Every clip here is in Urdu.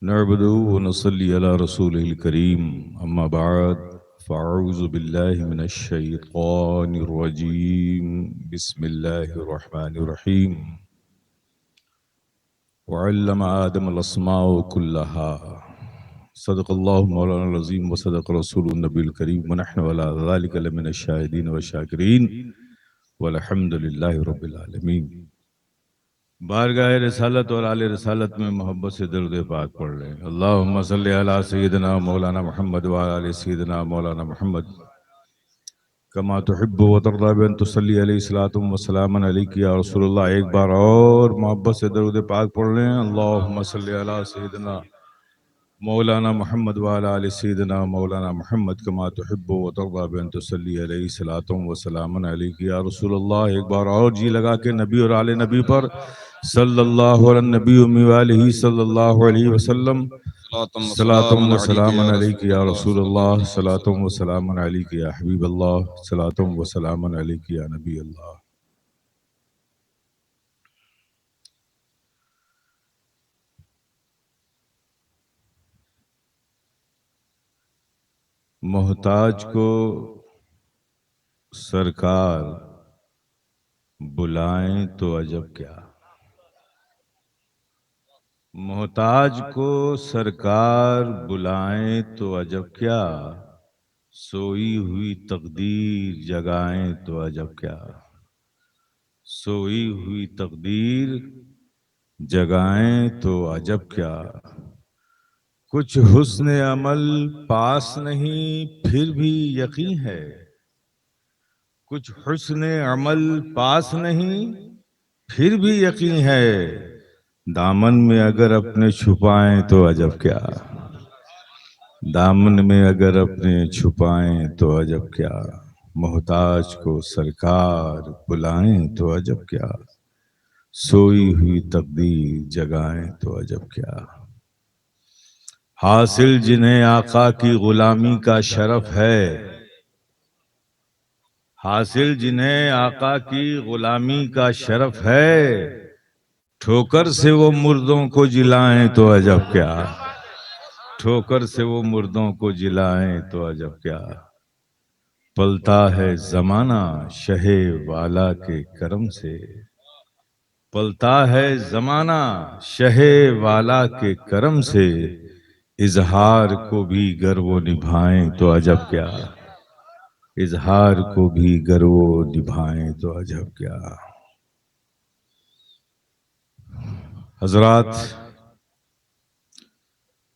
نعبد ونصلي على رسوله الكريم أما بعد فأعوذ بالله من الشيطان الرجيم بسم الله الرحمن الرحيم وعلم آدم الأسماء كلها صدق الله مولانا العظيم وصدق رسول النبي الكريم ونحن على ذلك لمن الشاهدين والشاكرين والحمد لله رب العالمين۔ بارگاہ رسالت اور آل رسالت میں محبت سے درود پاک پڑھ لیں۔ اللہم صلی علی سیدنا مولانا محمد وعلی آل سیدنا مولانا محمد کما تحب و ترضی بان تصلی علیہ الصلوۃ والسلام علیک یا رسول اللہ۔ ایک بار اور محبت سے درود پاک پڑھ لیں۔ اللہم صلی علی سیدنا مولانا محمد وعلی آل سیدنا مولانا محمد کما تحب و ترضی بان تصلی علیہ الصلوۃ والسلام علیک یا رسول اللہ۔ ایک بار اور جی لگا کے نبی اور آل نبی پر صلی اللہ علی النبی وآلہ صلی اللہ علیہ وسلم۔ صلاۃ و سلام علیک یا رسول اللہ، صلاۃ و سلام علیک یا حبیب اللہ، صلاۃ و سلام علیک یا نبی اللہ۔ محتاج کو سرکار بلائیں تو عجب کیا، محتاج کو سرکار بلائیں تو عجب کیا، سوئی ہوئی تقدیر جگائیں تو عجب کیا، سوئی ہوئی تقدیر جگائیں تو عجب کیا، کچھ حسن عمل پاس نہیں پھر بھی یقین ہے، کچھ حسن عمل پاس نہیں پھر بھی یقین ہے، دامن میں اگر اپنے چھپائیں تو عجب کیا، دامن میں اگر اپنے چھپائیں تو عجب کیا، محتاج کو سرکار بلائیں تو عجب کیا، سوئی ہوئی تقدیر جگائیں تو عجب کیا، حاصل جنہیں آقا کی غلامی کا شرف ہے، حاصل جنہیں آقا کی غلامی کا شرف ہے، ٹھوکر سے وہ مردوں کو جلائیں تو عجب کیا، ٹھوکر سے وہ مردوں کو جلائیں تو عجب کیا، پلتا ہے زمانہ شہ والا کے کرم سے، پلتا ہے زمانہ شہ والا کے کرم سے، اظہار کو بھی گر وہ نبھائیں تو عجب کیا، اظہار کو بھی گر وہ نبھائیں تو عجب کیا۔ حضرات،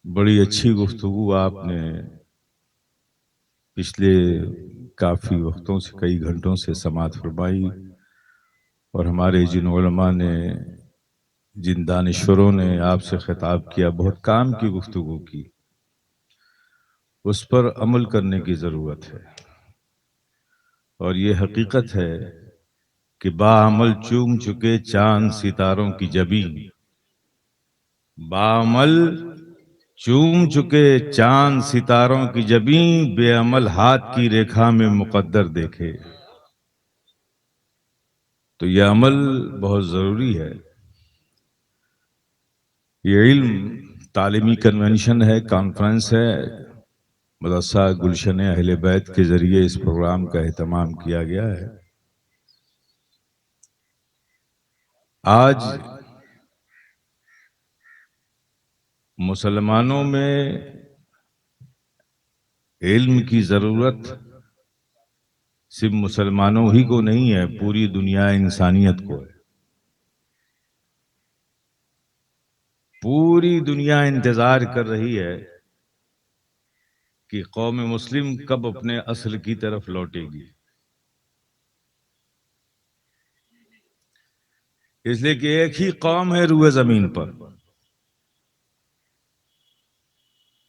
بڑی اچھی گفتگو آپ نے پچھلے کافی وقتوں سے، کئی گھنٹوں سے سماعت فرمائی، اور ہمارے جن علماء نے، جن دانشوروں نے آپ سے خطاب کیا، بہت کام کی گفتگو کی، اس پر عمل کرنے کی ضرورت ہے، اور یہ حقیقت ہے کہ باعمل چوم چکے چاند ستاروں کی جبیں، باعمل چوم چکے چاند ستاروں کی جبیں، بے عمل ہاتھ کی ریکھا میں مقدر دیکھے، تو یہ عمل بہت ضروری ہے۔ یہ علم تعلیمی کنونشن ہے، کانفرنس ہے، مدرسہ گلشن اہل بیت کے ذریعے اس پروگرام کا اہتمام کیا گیا ہے۔ آج مسلمانوں میں علم کی ضرورت صرف مسلمانوں ہی کو نہیں ہے، پوری دنیا انسانیت کو ہے۔ پوری دنیا انتظار کر رہی ہے کہ قوم مسلم کب اپنے اصل کی طرف لوٹے گی، اس لیے کہ ایک ہی قوم ہے روئے زمین پر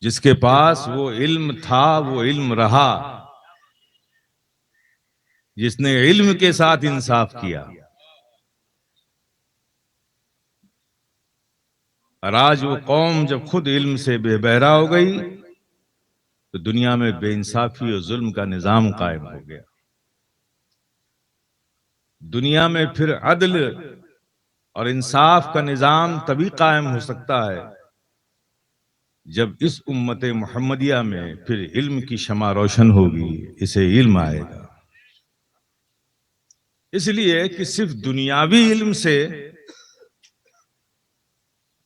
جس کے پاس وہ علم تھا، وہ علم رہا، جس نے علم کے ساتھ انصاف کیا، اور آج وہ قوم جب خود علم سے بے بہرا ہو گئی تو دنیا میں بے انصافی اور ظلم کا نظام قائم ہو گیا۔ دنیا میں پھر عدل اور انصاف کا نظام تبھی قائم ہو سکتا ہے جب اس امت محمدیہ میں پھر علم کی شمع روشن ہوگی، اسے علم آئے گا۔ اس لیے کہ صرف دنیاوی علم سے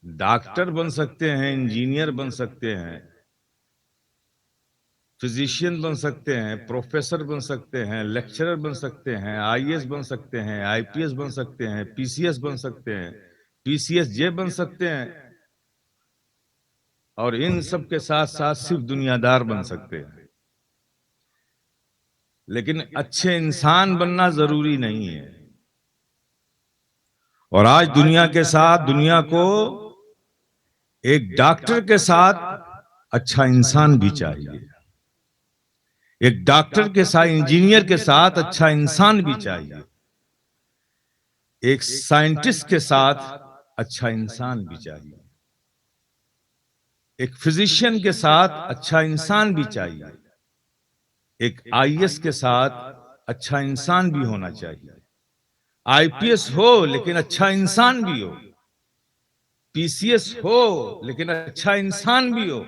ڈاکٹر بن سکتے ہیں، انجینئر بن سکتے ہیں، فزیشین بن سکتے ہیں، پروفیسر بن سکتے ہیں، لیکچرر بن سکتے ہیں، آئی ایس بن سکتے ہیں، آئی پی ایس بن سکتے ہیں، پی سی ایس بن سکتے ہیں، پی سی ایس جے بن سکتے ہیں، اور ان سب کے ساتھ ساتھ صرف دنیا دار بن سکتے ہیں، لیکن اچھے انسان بننا ضروری نہیں ہے۔ اور آج دنیا کے ساتھ دنیا کو ایک ڈاکٹر کے ساتھ اچھا انسان بھی چاہیے، ایک ڈاکٹر کے ساتھ انجینئر کے ساتھ اچھا انسان بھی چاہیے، ایک سائنٹسٹ کے ساتھ اچھا انسان بھی چاہیے، ایک فزیشین کے ساتھ اچھا انسان بھی چاہیے، ایک آئی ایس کے ساتھ اچھا انسان بھی ہونا چاہیے، آئی پی ایس ہو لیکن اچھا انسان بھی ہو، پی سی ایس ہو لیکن اچھا انسان بھی ہو۔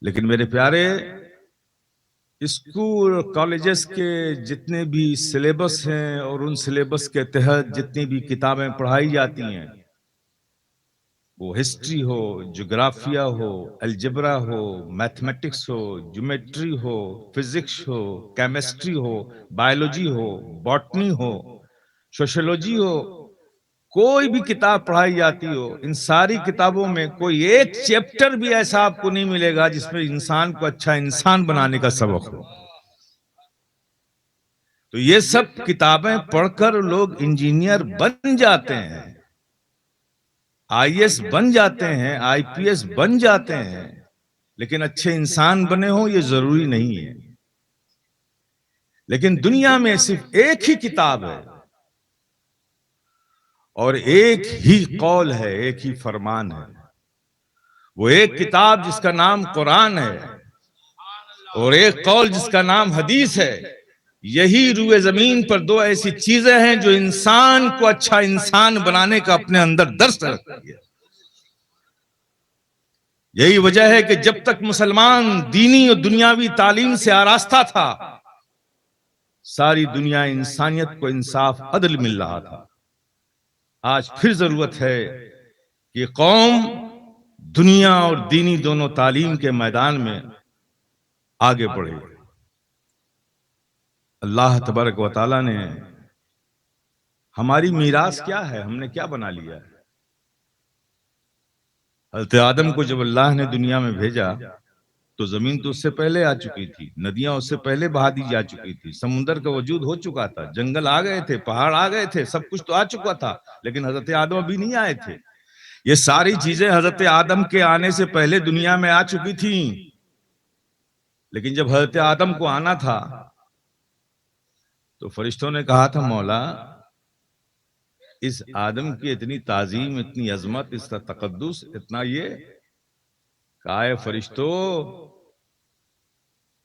لیکن میرے پیارے، اسکول اور کالجز کے جتنے بھی سلیبس ہیں اور ان سلیبس کے تحت جتنی بھی کتابیں پڑھائی جاتی ہیں، وہ ہسٹری ہو، جغرافیہ ہو، الجبرا ہو، میتھمیٹکس ہو، جیومیٹری ہو، فزکس ہو، کیمسٹری ہو، بایولوجی ہو، باٹنی ہو، سوشولوجی ہو، کوئی بھی کتاب پڑھائی جاتی ہو، ان ساری کتابوں میں کوئی ایک چیپٹر بھی ایسا آپ کو نہیں ملے گا جس میں انسان کو اچھا انسان بنانے کا سبق ہو۔ تو یہ سب کتابیں پڑھ کر لوگ انجینئر بن جاتے ہیں، آئی ایس بن جاتے ہیں، آئی پی ایس بن جاتے ہیں، لیکن اچھے انسان بنے ہوں یہ ضروری نہیں ہے۔ لیکن دنیا میں صرف ایک ہی کتاب ہے اور ایک ہی قول ہے، ایک ہی فرمان ہے، وہ ایک کتاب جس کا نام قرآن ہے اور ایک قول جس کا نام حدیث ہے۔ یہی روئے زمین پر دو ایسی چیزیں ہیں جو انسان کو اچھا انسان بنانے کا اپنے اندر درس رکھتی ہے۔ یہی وجہ ہے کہ جب تک مسلمان دینی اور دنیاوی تعلیم سے آراستہ تھا، ساری دنیا انسانیت کو انصاف عدل مل رہا تھا۔ آج پھر ضرورت ہے کہ قوم دنیا اور دینی دونوں تعلیم کے میدان میں آگے بڑھے۔ اللہ تبارک و تعالیٰ نے ہماری میراث کیا ہے، ہم نے کیا بنا لیا ہے؟ حضرت آدم کو جب اللہ نے دنیا میں بھیجا تو زمین تو اس سے پہلے آ چکی تھی، ندیاں اس سے پہلے بہا دی جا چکی تھی، سمندر کا وجود ہو چکا تھا، جنگل آ گئے تھے، پہاڑ آ گئے تھے، سب کچھ تو آ چکا تھا، لیکن حضرت آدم ابھی نہیں آئے تھے۔ یہ ساری چیزیں حضرت آدم کے آنے سے پہلے دنیا میں آ چکی تھیں، لیکن جب حضرت آدم کو آنا تھا تو فرشتوں نے کہا تھا، مولا اس آدم کی اتنی تعظیم، اتنی عظمت، اس کا تقدس، اتنا یہ کہا ہے فرشتوں،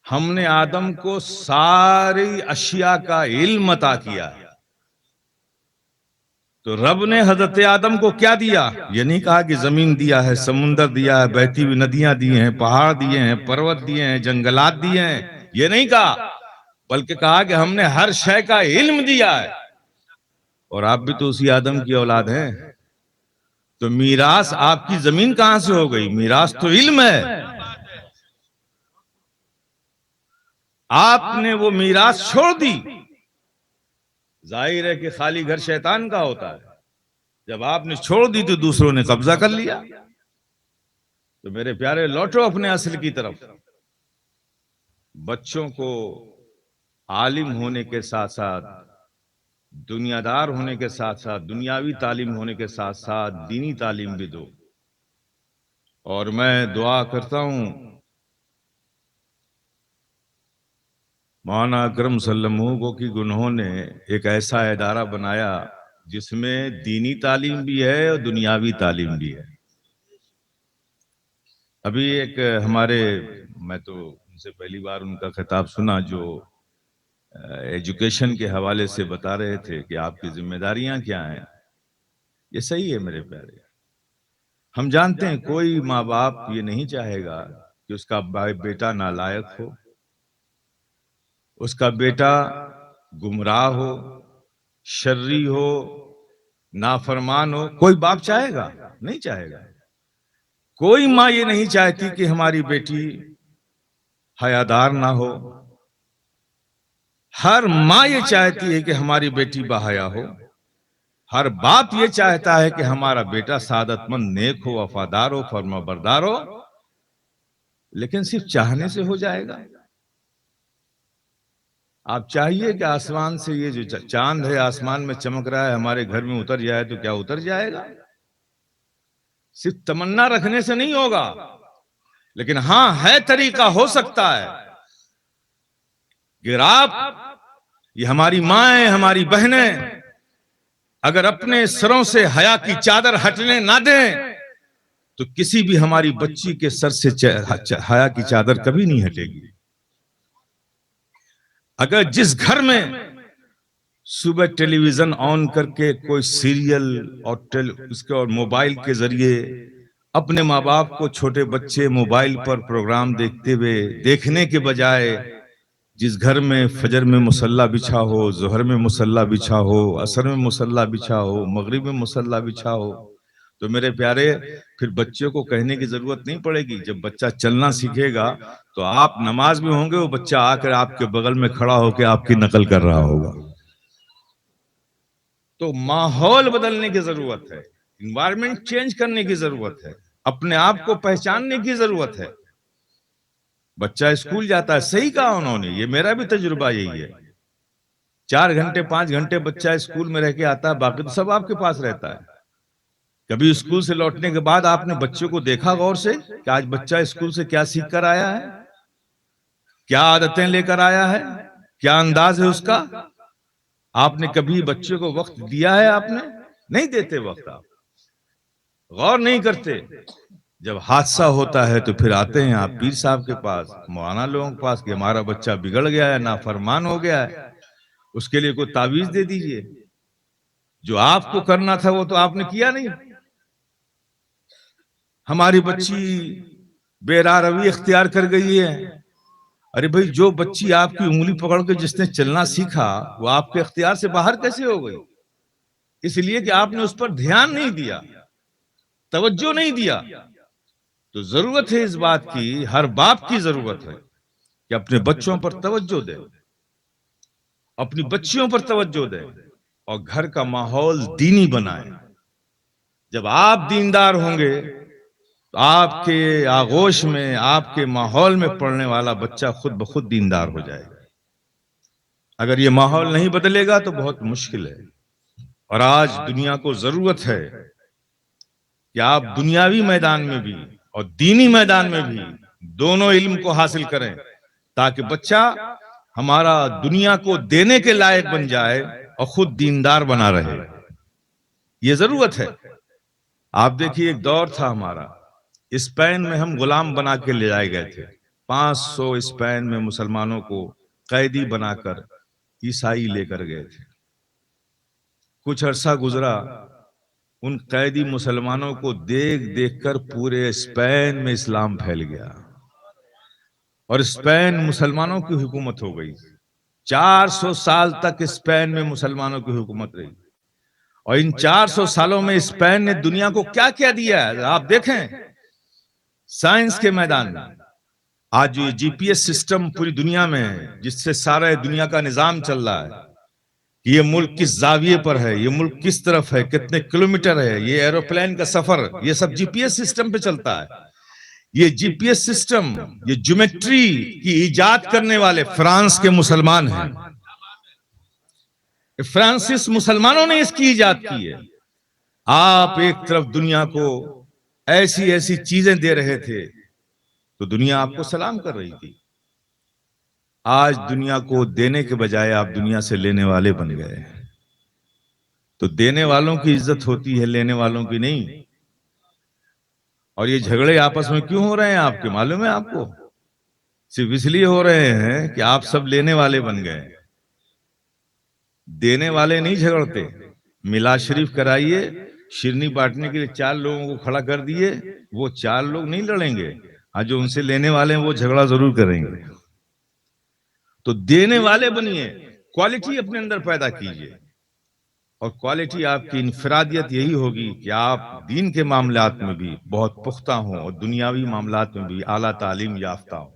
ہم نے آدم کو ساری اشیاء کا علم عطا کیا ہے۔ تو رب نے حضرت آدم کو کیا دیا؟ یہ نہیں کہا کہ زمین دیا ہے، سمندر دیا ہے، بہتی ہوئی ندیاں دی ہیں، پہاڑ دیے ہیں، پروت دیے ہیں، جنگلات دیے ہیں، یہ نہیں کہا، بلکہ کہا کہ ہم نے ہر شے کا علم دیا ہے۔ اور آپ بھی تو اسی آدم کی اولاد ہیں، تو میراث آپ کی زمین کہاں سے ہو گئی؟ میراث تو علم ہے۔ آپ نے وہ میراث چھوڑ دی۔ ظاہر ہے کہ خالی گھر شیطان کا ہوتا ہے، جب آپ نے چھوڑ دی تو دوسروں نے قبضہ کر لیا۔ تو میرے پیارے، لوٹو اپنے اصل کی طرف۔ بچوں کو عالم ہونے کے ساتھ ساتھ، دنیا دار ہونے کے ساتھ ساتھ، دنیاوی تعلیم ہونے کے ساتھ ساتھ دینی تعلیم بھی دو۔ اور میں دعا کرتا ہوں مولانا اکرم صلی اللہ علیہ وسلم کی گنہوں نے ایک ایسا ادارہ بنایا جس میں دینی تعلیم بھی ہے اور دنیاوی تعلیم بھی ہے۔ ابھی ایک ہمارے، میں تو ان سے پہلی بار ان کا خطاب سنا، جو ایجوکیشن کے حوالے سے بتا رہے تھے کہ آپ کی ذمہ داریاں کیا ہیں۔ یہ صحیح ہے میرے پیارے، ہم جانتے ہیں کوئی ماں باپ یہ نہیں چاہے گا کہ اس کا بیٹا نالائق ہو، اس کا بیٹا گمراہ ہو، شرری ہو، نافرمان ہو. کوئی باپ چاہے گا؟ نہیں چاہے گا. کوئی ماں یہ نہیں چاہتی کہ ہماری بیٹی حیادار نہ ہو. ہر ماں یہ چاہتی ہے کہ ہماری بیٹی باحیا ہو. ہر باپ یہ چاہتا ہے کہ ہمارا بیٹا سعادت مند، نیک ہو، وفادار ہو، فرما بردار ہو. لیکن صرف چاہنے سے ہو جائے گا؟ آپ چاہیے کہ آسمان سے یہ جو چاند ہے آسمان میں چمک رہا ہے ہمارے گھر میں اتر جائے تو کیا اتر جائے گا؟ صرف تمنا رکھنے سے نہیں ہوگا. لیکن ہاں ہے طریقہ، ہو سکتا ہے کہ آپ، یہ ہماری مائیں، ہماری بہنیں اگر اپنے سروں سے حیا کی چادر ہٹنے نہ دیں تو کسی بھی ہماری بچی کے سر سے حیا کی چادر کبھی نہیں ہٹے گی. اگر جس گھر میں صبح ٹیلی ویژن آن کر کے کوئی سیریل اور موبائل کے ذریعے اپنے ماں باپ کو چھوٹے بچے موبائل پر پروگرام دیکھتے ہوئے دیکھنے کے بجائے جس گھر میں فجر میں مصلی بچھا ہو، ظہر میں مصلی بچھا ہو، عصر میں مصلی بچھا ہو، مغرب میں مصلی بچھا ہو، تو میرے پیارے پھر بچوں کو کہنے کی ضرورت نہیں پڑے گی. جب بچہ چلنا سیکھے گا تو آپ نماز میں ہوں گے، وہ بچہ آ کر آپ کے بغل میں کھڑا ہو کے آپ کی نقل کر رہا ہوگا. تو ماحول بدلنے کی ضرورت ہے، انوائرمنٹ چینج کرنے کی ضرورت ہے، اپنے آپ کو پہچاننے کی ضرورت ہے. بچہ اسکول جاتا ہے، صحیح کہا انہوں نے، یہ میرا بھی تجربہ یہی ہے. 4 گھنٹے 5 گھنٹے بچہ اسکول میں رہ کے آتا ہے، باقی تو سب آپ کے پاس رہتا ہے. کبھی اسکول سے لوٹنے کے بعد آپ نے بچوں کو دیکھا غور سے کہ آج بچہ اسکول سے کیا سیکھ کر آیا ہے، کیا عادتیں لے کر آیا ہے، کیا انداز ہے اس کا؟ آپ نے کبھی بچوں کو وقت دیا ہے؟ آپ نے نہیں دیتے وقت، آپ غور نہیں کرتے. جب حادثہ ہوتا ہے تو پھر آتے ہیں آپ پیر صاحب کے پاس، مولانا لوگوں کے پاس کہ ہمارا بچہ بگڑ گیا ہے، نافرمان ہو گیا ہے، اس کے لیے کوئی تعویذ دے دیجئے. جو آپ کو کرنا تھا وہ تو آپ نے کیا نہیں. ہماری بچی بے راہ روی اختیار کر گئی ہے. ارے بھائی، جو بچی آپ کی انگلی پکڑ کے جس نے چلنا سیکھا وہ آپ کے اختیار سے باہر کیسے ہو گئی؟ اس لیے کہ آپ نے اس پر دھیان نہیں دیا، توجہ نہیں دیا. تو ضرورت ہے اس بات کی، ہر باپ کی ضرورت ہے کہ اپنے بچوں پر توجہ دے، اپنی بچیوں پر توجہ دے اور گھر کا ماحول دینی بنائے. جب آپ دیندار ہوں گے تو آپ کے آغوش میں، آپ کے ماحول میں پڑھنے والا بچہ خود بخود دیندار ہو جائے گا. اگر یہ ماحول نہیں بدلے گا تو بہت مشکل ہے. اور آج دنیا کو ضرورت ہے کہ آپ دنیاوی میدان میں بھی اور دینی میدان میں بھی دونوں علم کو حاصل کریں تاکہ بچہ ہمارا دنیا کو دینے کے لائق بن جائے اور خود دیندار بنا رہے. یہ ضرورت ہے. آپ دیکھیے ایک دور تھا ہمارا، اسپین میں ہم غلام بنا کے لے جائے گئے تھے. 500 اسپین میں مسلمانوں کو قیدی بنا کر عیسائی لے کر گئے تھے. کچھ عرصہ گزرا، ان قیدی مسلمانوں کو دیکھ دیکھ کر پورے اسپین میں اسلام پھیل گیا اور اسپین مسلمانوں کی حکومت ہو گئی. 400 سال تک اسپین میں مسلمانوں کی حکومت رہی. اور ان 400 سالوں میں اسپین نے دنیا کو کیا کیا دیا ہے آپ دیکھیں. سائنس کے میدان میں آج جو جی پی ایس سسٹم پوری دنیا میں ہے، جس سے سارے دنیا کا نظام چل رہا ہے کہ یہ ملک کس زاویے پر ہے، یہ ملک کس طرف ہے، کتنے کلومیٹر ہے، یہ ایروپلین کا سفر، یہ سب جی پی ایس سسٹم پہ چلتا ہے. یہ جی پی ایس سسٹم، یہ جیومیٹری کی ایجاد کرنے والے فرانس کے مسلمان ہیں. فرانسس مسلمانوں نے اس کی ایجاد کی ہے. آپ ایک طرف دنیا کو ایسی ایسی چیزیں دے رہے تھے تو دنیا آپ کو سلام کر رہی تھی. آج دنیا کو دینے کے بجائے آپ دنیا سے لینے والے بن گئے. تو دینے والوں کی عزت ہوتی ہے، لینے والوں کی نہیں. اور یہ جھگڑے آپس میں کیوں ہو رہے ہیں آپ کے معلوم ہے آپ کو؟ صرف اس لیے ہو رہے ہیں کہ آپ سب لینے والے بن گئے. دینے والے نہیں جھگڑتے. میلاد شریف کرائیے، شیرنی بانٹنے کے لیے 4 لوگوں کو کھڑا کر دیے، وہ 4 لوگ نہیں لڑیں گے، ہاں جو ان سے لینے والے ہیں وہ جھگڑا ضرور کریں گے۔ تو دینے والے بنیے، کوالٹی اپنے اندر پیدا کیجئے، اور کوالٹی آپ کی انفرادیت یہی ہوگی کہ آپ دین کے معاملات میں بھی بہت پختہ ہوں اور دنیاوی معاملات میں بھی اعلیٰ تعلیم یافتہ ہوں۔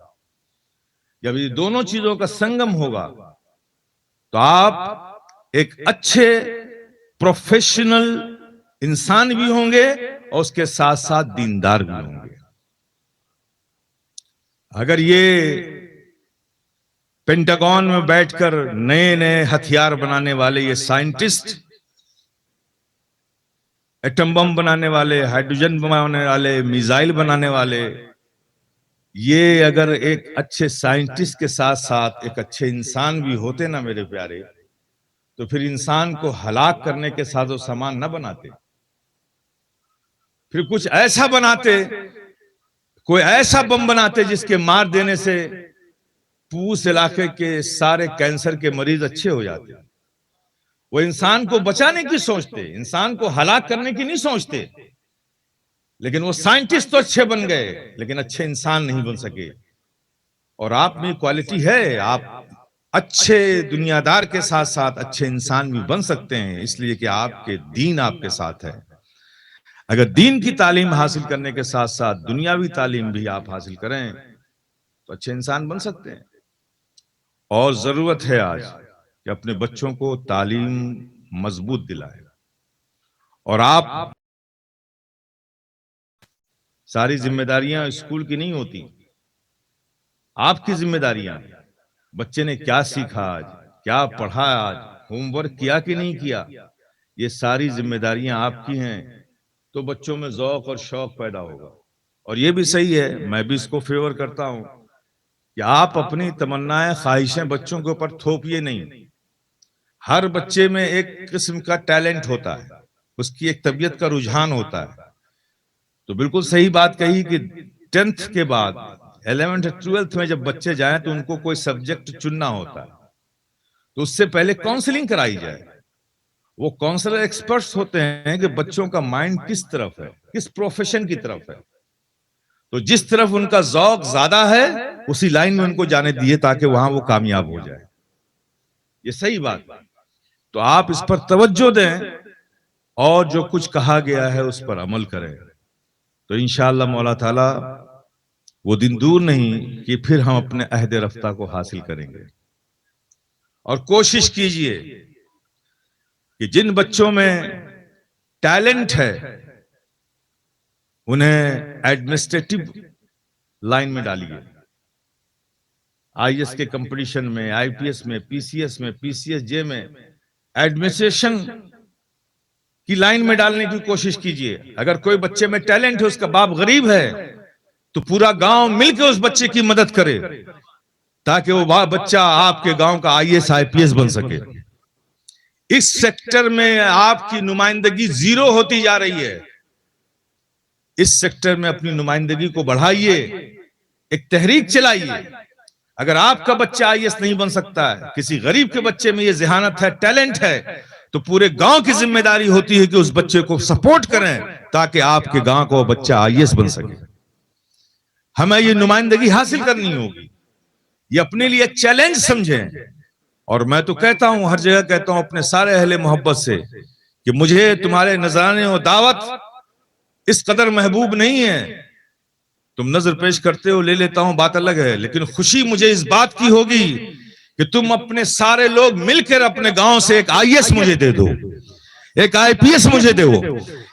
جب یہ دونوں چیزوں کا سنگم ہوگا تو آپ ایک اچھے پروفیشنل انسان بھی ہوں گے اور اس کے ساتھ ساتھ دیندار بھی ہوں گے۔ اگر یہ پینٹاگون میں بیٹھ کر نئے نئے ہتھیار بنانے والے یہ سائنٹسٹ، ایٹم بم بنانے والے، ہائیڈروجن بنانے والے، میزائل بنانے والے، یہ اگر ایک اچھے سائنٹسٹ کے ساتھ ساتھ ایک اچھے انسان بھی ہوتے نا میرے پیارے، تو پھر انسان کو ہلاک کرنے کے ساز و سامان نہ بناتے، پھر کچھ ایسا بناتے، کوئی ایسا بم بناتے جس کے مار دینے سے پوس علاقے کے سارے کینسر کے مریض اچھے ہو جاتے۔ وہ انسان کو بچانے کی سوچتے، انسان کو ہلاک کرنے کی نہیں سوچتے، لیکن وہ سائنٹسٹ تو اچھے بن گئے لیکن اچھے انسان نہیں بن سکے۔ اور آپ میں کوالٹی ہے، آپ اچھے دنیا دار کے ساتھ ساتھ اچھے انسان بھی بن سکتے ہیں، اس لیے کہ آپ کے دین آپ کے ساتھ ہے۔ اگر دین کی تعلیم حاصل کرنے کے ساتھ ساتھ دنیاوی تعلیم بھی آپ حاصل کریں تو اچھے انسان بن سکتے ہیں۔ اور ضرورت ہے آج کہ اپنے بچوں کو تعلیم مضبوط دلائے، اور آپ ساری ذمہ داریاں اسکول کی نہیں ہوتی، آپ کی ذمہ داریاں، بچے نے کیا سیکھا آج، کیا پڑھا آج، ہوم ورک کیا کہ نہیں کیا، یہ ساری ذمہ داریاں آپ کی ہیں، تو بچوں میں ذوق اور شوق پیدا ہوگا۔ اور یہ بھی صحیح ہے، میں بھی اس کو فیور کرتا ہوں کہ آپ اپنی تمنائیں خواہشیں بچوں کے اوپر تھوپیے نہیں۔ ہر بچے میں ایک قسم کا ٹیلنٹ ہوتا ہے، اس کی ایک طبیعت کا رجحان ہوتا ہے۔ تو بالکل صحیح بات کہی کہ 10th کے بعد 11th 12th میں جب بچے جائیں تو ان کو کوئی سبجیکٹ چننا ہوتا ہے، تو اس سے پہلے کاؤنسلنگ کرائی جائے۔ وہ کاؤنسلر ایکسپرٹس ہوتے ہیں کہ بچوں کا مائنڈ کس طرف ہے، کس پروفیشن کی طرف ہے، تو جس طرف ان کا ذوق زیادہ ہے اسی لائن میں ان کو جانے دیے تاکہ وہاں وہ کامیاب ہو جائے۔ یہ صحیح بات، تو آپ اس پر توجہ دیں اور جو کچھ کہا گیا ہے اس پر عمل کریں، تو انشاءاللہ مولا تعالی وہ دن دور نہیں کہ پھر ہم اپنے عہد رفتہ کو حاصل کریں گے۔ اور کوشش کیجئے کہ جن بچوں میں ٹیلنٹ ہے انہیں ایڈمنسٹریٹو لائن میں ڈالیے، آئی ایس کے کمپٹیشن میں، آئی پی ایس میں، پی سی ایس میں، پی سی ایس جے میں، ایڈمنسٹریشن کی لائن میں ڈالنے کی کوشش کیجئے۔ اگر کوئی بچے میں ٹیلنٹ ہے، اس کا باپ غریب ہے، تو پورا گاؤں مل کے اس بچے کی مدد کرے تاکہ وہ بچہ آپ کے گاؤں کا I S I P S بن سکے۔ اس سیکٹر میں آپ کی نمائندگی زیرو ہوتی جا رہی ہے، اس سیکٹر میں اپنی نمائندگی کو بڑھائیے، ایک تحریک چلائیے۔ اگر آپ کا بچہ آئی ایس نہیں بن سکتا ہے، کسی غریب کے بچے میں یہ ذہانت ہے، ٹیلنٹ ہے، تو پورے گاؤں کی ذمہ داری ہوتی ہے کہ اس بچے کو سپورٹ کریں تاکہ آپ کے گاؤں کو بچہ آئی ایس بن سکے۔ ہمیں یہ نمائندگی حاصل کرنی ہوگی، یہ اپنے لیے چیلنج سمجھیں۔ اور میں تو کہتا ہوں، ہر جگہ کہتا ہوں اپنے سارے اہل محبت سے کہ مجھے تمہارے نذرانے و دعوت اس قدر محبوب نہیں ہے، تم نظر پیش کرتے ہو، لے لیتا ہوں، بات الگ ہے، لیکن خوشی مجھے اس بات کی ہوگی کہ تم اپنے سارے لوگ مل کر اپنے گاؤں سے ایک آئی ایس مجھے دے دو، ایک آئی پی ایس مجھے دو،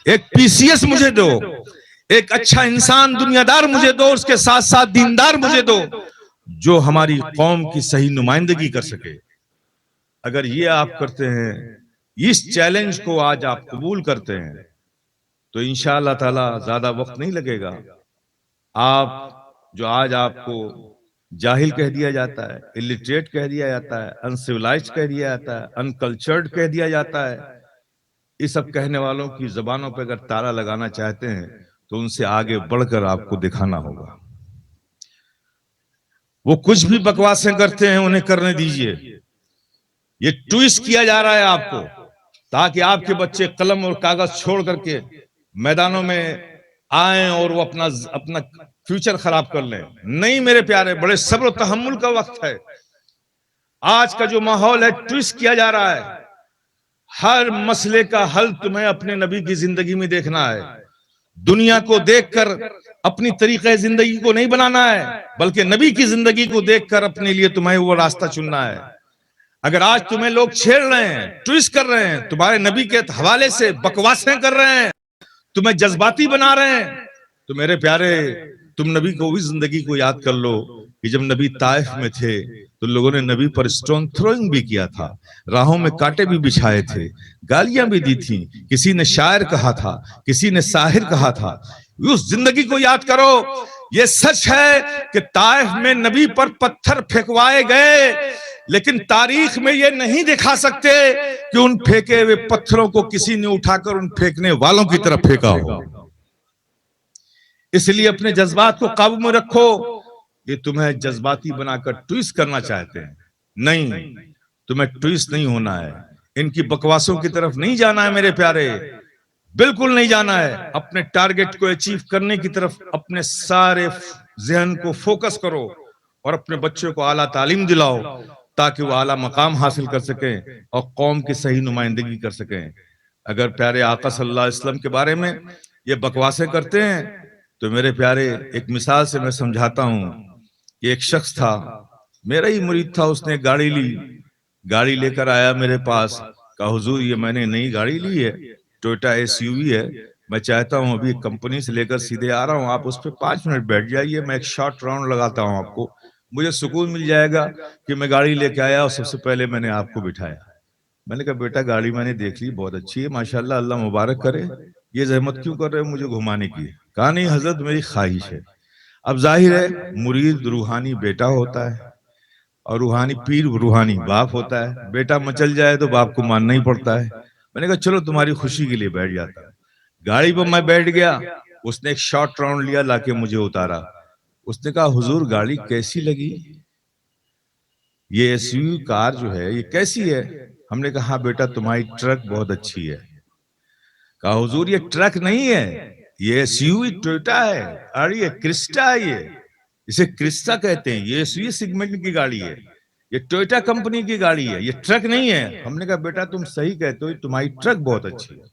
ایک پی سی ایس مجھے دو، ایک اچھا انسان دنیا دار مجھے دو، اس کے ساتھ ساتھ دیندار مجھے دو جو ہماری قوم کی صحیح نمائندگی کر سکے۔ اگر یہ آپ کرتے ہیں، اس چیلنج کو آج آپ قبول کرتے ہیں، تو انشاءاللہ تعالی زیادہ وقت نہیں لگے گا، آپ جو آج آپ کو جاہل کہہ دیا جاتا ہے، الٹریٹ کہہ دیا جاتا ہے، انسیولائزڈ کہہ دیا جاتا ہے، انکلچرڈ کہہ دیا جاتا ہے، یہ سب کہنے والوں کی زبانوں پہ اگر تالا لگانا چاہتے ہیں تو ان سے آگے بڑھ کر آپ کو دکھانا ہوگا۔ وہ کچھ بھی بکواسیں کرتے ہیں انہیں کرنے دیجئے، یہ ٹویسٹ کیا جا رہا ہے آپ کو تاکہ آپ کے بچے قلم اور کاغذ چھوڑ کر کے میدانوں میں آئیں اور وہ اپنا فیوچر خراب کر لیں. نہیں میرے پیارے، بڑے صبر و تحمل کا وقت ہے. آج کا جو ماحول ہے ٹویسٹ کیا جا رہا ہے. ہر مسئلے کا حل تمہیں اپنے نبی کی زندگی میں دیکھنا ہے. دنیا کو دیکھ کر اپنی طریقہ زندگی کو نہیں بنانا ہے، بلکہ نبی کی زندگی کو دیکھ کر اپنے لیے تمہیں وہ راستہ چننا ہے. اگر آج تمہیں لوگ چھیڑ رہے ہیں، ٹویسٹ کر رہے ہیں، تمہارے نبی کے حوالے سے بکواسیں کر رہے ہیں، تمہیں جذباتی بنا رہے ہیں، تو میرے پیارے تم نبی کو اس زندگی کو یاد کر لو کہ جب نبی طائف میں تھے تو لوگوں نے نبی پر سٹون تھروئنگ بھی کیا تھا، راہوں میں کانٹے بھی بچھائے تھے، گالیاں بھی دی تھیں، کسی نے شاعر کہا تھا، کسی نے ساحر کہا تھا. اس زندگی کو یاد کرو. یہ سچ ہے کہ طائف میں نبی پر پتھر پھینکوائے گئے، لیکن تاریخ میں یہ نہیں دکھا سکتے کہ ان پھینکے ہوئے پتھروں کو کسی نے اٹھا کر ان پھینکنے والوں کی طرف پھینکا ہو. اس لیے اپنے جذبات کو قابو میں رکھو. یہ تمہیں جذباتی بنا کر ٹویسٹ کرنا چاہتے ہیں. نہیں، تمہیں ٹویسٹ نہیں ہونا ہے، ان کی بکواسوں کی طرف نہیں جانا ہے میرے پیارے، بالکل نہیں جانا ہے. اپنے ٹارگٹ کو اچیو کرنے کی طرف اپنے سارے ذہن کو فوکس کرو اور اپنے بچوں کو اعلیٰ تعلیم دلاؤ تاکہ وہ اعلیٰ مقام حاصل کر سکیں اور قوم کی صحیح نمائندگی کر سکیں. اگر پیارے آقا صلی اللہ علیہ وسلم کے بارے میں یہ بکواسیں کرتے ہیں تو میرے پیارے ایک مثال سے میں سمجھاتا ہوں کہ ایک شخص تھا، میرا ہی مرید تھا، اس نے گاڑی لی، گاڑی لے کر آیا میرے پاس، کہا حضور یہ میں نے نئی گاڑی لی ہے، ٹویوٹا ایس یو وی ہے، میں چاہتا ہوں ابھی کمپنی سے لے کر سیدھے آ رہا ہوں، آپ اس پہ 5 منٹ بیٹھ جائیے، میں ایک شارٹ راؤنڈ لگاتا ہوں، آپ کو مجھے سکون مل جائے گا کہ میں گاڑی لے کے آیا اور سب سے پہلے میں نے آپ کو بٹھایا. میں نے کہا بیٹا گاڑی میں نے دیکھ لی، بہت اچھی ہے ماشاءاللہ، اللہ مبارک کرے، یہ زحمت کیوں کر رہے ہو مجھے گھمانے کی؟ کہا نہیں حضرت میری خواہش ہے. اب ظاہر ہے مرید روحانی بیٹا ہوتا ہے اور روحانی پیر روحانی باپ ہوتا ہے، بیٹا مچل جائے تو باپ کو ماننا ہی پڑتا ہے. میں نے کہا چلو تمہاری خوشی کے لیے بیٹھ جاتا. گاڑی پر میں بیٹھ گیا، اس نے ایک شارٹ راؤنڈ لیا، لا کے مجھے اتارا. اس نے کہا حضور گاڑی کیسی لگی؟ یہ ایس یو کار جو ہے یہ کیسی ہے؟ ہم نے کہا ہاں بیٹا تمہاری ٹرک بہت اچھی ہے. کہا حضور یہ ٹرک نہیں ہے، یہ ایس یو ٹویوٹا ہے، اور یہ کرسٹا ہے، یہ اسے کرسٹا کہتے ہیں، یہ ایس یو سیگمنٹ کی گاڑی ہے، یہ ٹویوٹا کمپنی کی گاڑی ہے، یہ ٹرک نہیں ہے. ہم نے کہا بیٹا تم صحیح کہتے ہو، تمہاری ٹرک بہت اچھی ہے.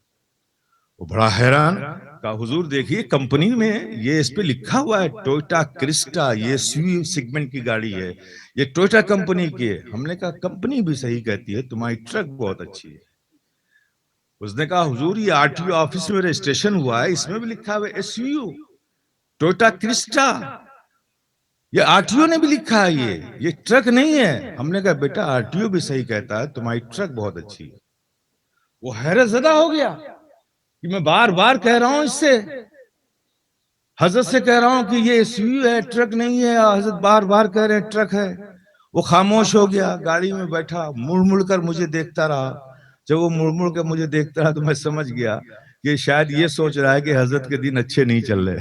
وہ بڑا حیران، کہا حضور دیکھیے کمپنی میں یہ اس پہ لکھا ہوا ہے ٹویوٹا کرسٹا، یہ سوی سیگمنٹ کی گاڑی ہے، یہ ٹویوٹا کمپنی کی ہے. ہم نے کہا کمپنی بھی صحیح کہتی ہے، تمہاری ٹرک بہت اچھی ہے. اس نے کہا حضور یہ آر ٹی او آفس میں رجسٹریشن ہوا ہے، اس میں بھی لکھا ہوا ہے ایس یو ٹویوٹا کرسٹا، یہ آر ٹی او نے بھی لکھا ہے، یہ ٹرک نہیں ہے. ہم نے کہا بیٹا آر ٹی او بھی صحیح کہتا ہے، تمہاری ٹرک بہت اچھی ہے. وہ حیرت زدہ ہو گیا کہ میں بار بار کہہ رہا ہوں اس سے، حضرت سے کہہ رہا ہوں کہ یہ ایس یو ہے ٹرک نہیں ہے، حضرت بار بار کہہ رہے ہیں ٹرک ہے. وہ خاموش ہو گیا، گاڑی میں بیٹھا، مڑ مڑ کر مجھے دیکھتا رہا. جب وہ مڑ مڑ کر مجھے دیکھتا رہا تو میں سمجھ گیا کہ شاید یہ سوچ رہا ہے کہ حضرت کے دن اچھے نہیں چل رہے.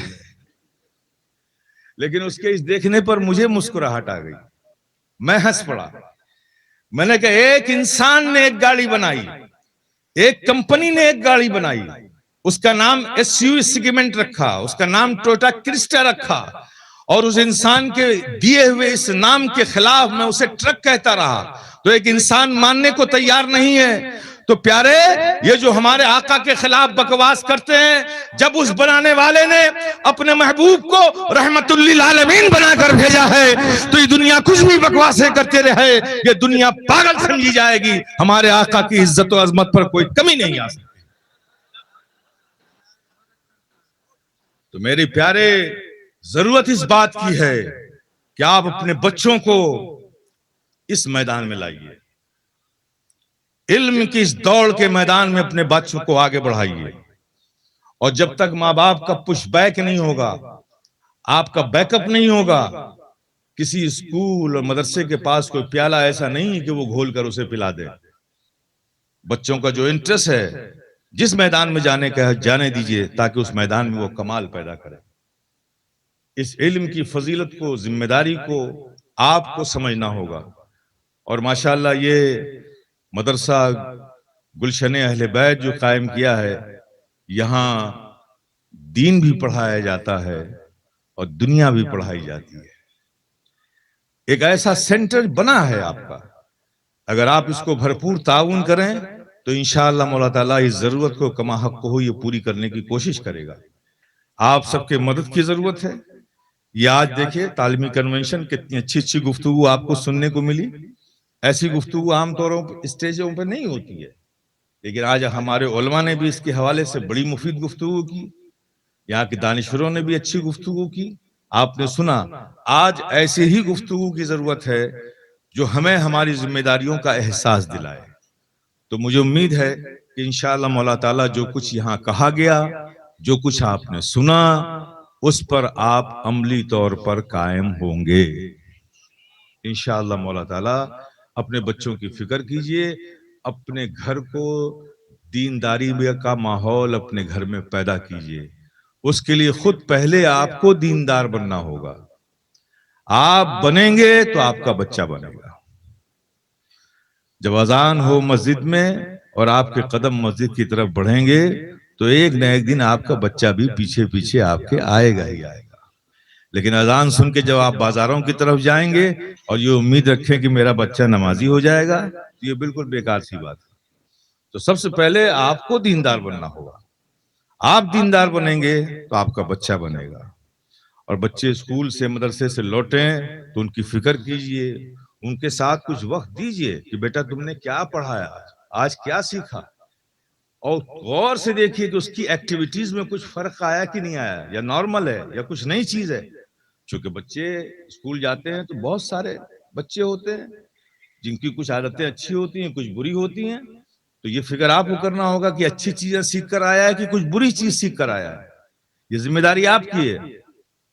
لیکن اس کے اس دیکھنے پر مجھے مسکراہٹ آ گئی، میں ہنس پڑا. میں نے کہا ایک انسان نے ایک گاڑی بنائی، ایک کمپنی نے ایک گاڑی بنائی، اس کا نام ایس یو سیگمنٹ رکھا، اس کا نام ٹویوٹا کرسٹا رکھا، اور اس انسان کے دیے ہوئے اس نام کے خلاف میں اسے ٹرک کہتا رہا، تو ایک انسان ماننے کو تیار نہیں ہے. تو پیارے یہ جو ہمارے آقا کے خلاف بکواس کرتے ہیں، جب اس بنانے والے نے اپنے محبوب کو رحمت للعالمین بنا کر بھیجا ہے تو یہ دنیا کچھ بھی بکواسیں کرتے رہے، یہ دنیا پاگل سمجھی جائے گی. ہمارے آقا کی عزت و عظمت پر کوئی کمی نہیں آ سکتی. تو میرے پیارے ضرورت اس بات کی ہے کہ آپ اپنے بچوں کو اس میدان میں لائیے، علم کی اس دوڑ کے میدان میں اپنے بچوں کو آگے بڑھائیے. اور جب تک ماں باپ کا پش بیک نہیں ہوگا، آپ کا بیک اپ نہیں ہوگا، کسی اسکول اور مدرسے کے پاس کوئی پیالہ ایسا نہیں کہ وہ گھول کر اسے پلا دے. بچوں کا جو انٹرسٹ ہے جس میدان میں جانے کا ہے جانے دیجئے تاکہ اس میدان میں وہ کمال پیدا کرے. اس علم کی فضیلت کو، ذمہ داری کو آپ کو سمجھنا ہوگا. اور ماشاءاللہ یہ مدرسہ گلشن اہل بیت جو قائم کیا ہے، یہاں دین بھی پڑھایا جاتا ہے اور دنیا بھی پڑھائی جاتی ہے. ایک ایسا سینٹر بنا ہے آپ کا، اگر آپ اس کو بھرپور تعاون کریں تو انشاءاللہ مولا تعالیٰ اس ضرورت کو کما حق ہو یہ پوری کرنے کی کوشش کرے گا. آپ سب کے مدد کی ضرورت ہے. یہ آج دیکھیں تعلیمی کنونشن کتنی اچھی اچھی گفتگو آپ کو سننے کو ملی. ایسی گفتگو عام طوروں پر اسٹیجوں پہ نہیں ہوتی ہے، لیکن آج ہمارے علماء نے بھی اس کے حوالے سے بڑی مفید گفتگو کی. یہاں کے دانشوروں نے بھی اچھی گفتگو کی. آپ نے سنا. آج ایسی ہی گفتگو کی ضرورت ہے جو ہمیں ہماری ذمہ داریوں کا احساس دلائے. تو مجھے امید ہے کہ انشاءاللہ مولا تعالیٰ جو کچھ یہاں کہا گیا، جو کچھ آپ نے سنا، اس پر آپ عملی طور پر قائم ہوں گے انشاءاللہ مولا تعالیٰ. اپنے بچوں کی فکر کیجئے، اپنے گھر کو دینداری کا ماحول اپنے گھر میں پیدا کیجئے. اس کے لیے خود پہلے آپ کو دیندار بننا ہوگا. آپ بنیں گے تو آپ کا بچہ بنے گا. جب اذان ہو مسجد میں اور آپ کے قدم مسجد کی طرف بڑھیں گے تو ایک نہ ایک دن آپ کا بچہ بھی پیچھے پیچھے آپ کے آئے گا ہی آئے گا. لیکن اذان سن کے جب آپ بازاروں کی طرف جائیں گے اور یہ امید رکھیں کہ میرا بچہ نمازی ہو جائے گا تو یہ بالکل بیکار سی بات ہے. تو سب سے پہلے آپ کو دیندار بننا ہوگا. آپ دیندار بنیں گے تو آپ کا بچہ بنے گا. اور بچے اسکول سے مدرسے سے لوٹیں تو ان کی فکر کیجئے، ان کے ساتھ کچھ وقت دیجئے کہ بیٹا تم نے کیا پڑھایا، آج کیا سیکھا، اور غور سے دیکھیے کہ اس کی ایکٹیویٹیز میں کچھ فرق آیا کہ نہیں آیا، یا نارمل ہے یا کچھ نئی چیز ہے. چونکہ بچے اسکول جاتے ہیں تو بہت سارے بچے ہوتے ہیں جن کی کچھ عادتیں اچھی ہوتی ہیں، کچھ بری ہوتی ہیں. تو یہ فکر آپ کو کرنا ہوگا کہ اچھی چیزیں سیکھ کر آیا ہے کہ کچھ بری چیز سیکھ کر آیا ہے. یہ ذمہ داری آپ کی ہے.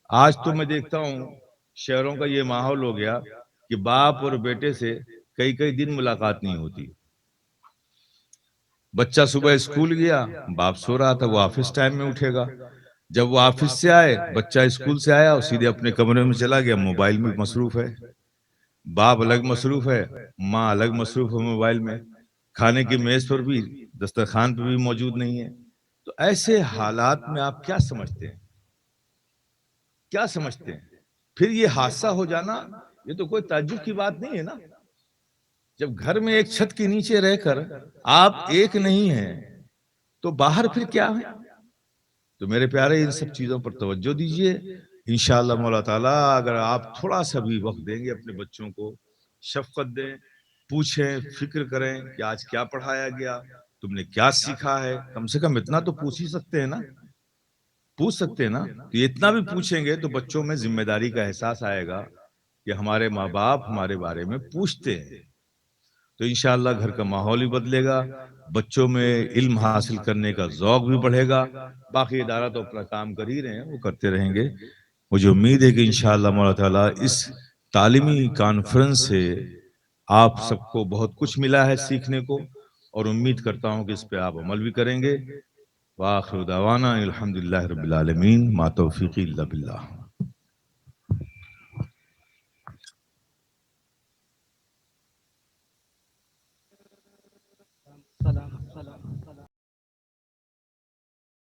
آج تو میں دیکھتا ہوں شہروں کا یہ ماحول ہو گیا کہ باپ اور بیٹے سے کئی کئی دن ملاقات نہیں ہوتی. بچہ صبح اسکول گیا، باپ سو رہا تھا، وہ آفس ٹائم میں اٹھے گا. جب وہ آفس سے آئے، بچہ اسکول سے آیا اور سیدھے اپنے کمرے میں چلا گیا، موبائل میں مصروف ہے. باپ الگ مصروف ہے، ماں الگ مصروف ہے موبائل میں. کھانے کی میز پر بھی، دسترخوان پہ بھی موجود نہیں ہے. تو ایسے حالات میں آپ کیا سمجھتے ہیں، کیا سمجھتے ہیں؟ پھر یہ حادثہ ہو جانا یہ تو کوئی تعجب کی بات نہیں ہے نا. جب گھر میں ایک چھت کے نیچے رہ کر آپ ایک نہیں ہیں تو باہر پھر کیا ہے؟ تو میرے پیارے ان سب چیزوں پر توجہ دیجئے. انشاءاللہ مولا تعالیٰ اگر آپ تھوڑا سا بھی وقت دیں گے اپنے بچوں کو، شفقت دیں، پوچھیں، فکر کریں کہ آج کیا پڑھایا گیا، تم نے کیا سیکھا ہے. کم سے کم اتنا تو پوچھ ہی سکتے ہیں نا، پوچھ سکتے ہیں نا. تو اتنا بھی پوچھیں گے تو بچوں میں ذمہ داری کا احساس آئے گا کہ ہمارے ماں باپ ہمارے بارے میں پوچھتے ہیں. تو انشاءاللہ گھر کا ماحول بھی بدلے گا، بچوں میں علم حاصل کرنے کا ذوق بھی بڑھے گا. باقی ادارہ تو اپنا کام کر ہی رہے ہیں، وہ کرتے رہیں گے. مجھے امید ہے کہ انشاءاللہ مولا تعالیٰ اس تعلیمی کانفرنس سے آپ سب کو بہت کچھ ملا ہے سیکھنے کو، اور امید کرتا ہوں کہ اس پہ آپ عمل بھی کریں گے. وآخر دعوانا الحمدللہ رب العالمین، ما توفیقی الا باللہ.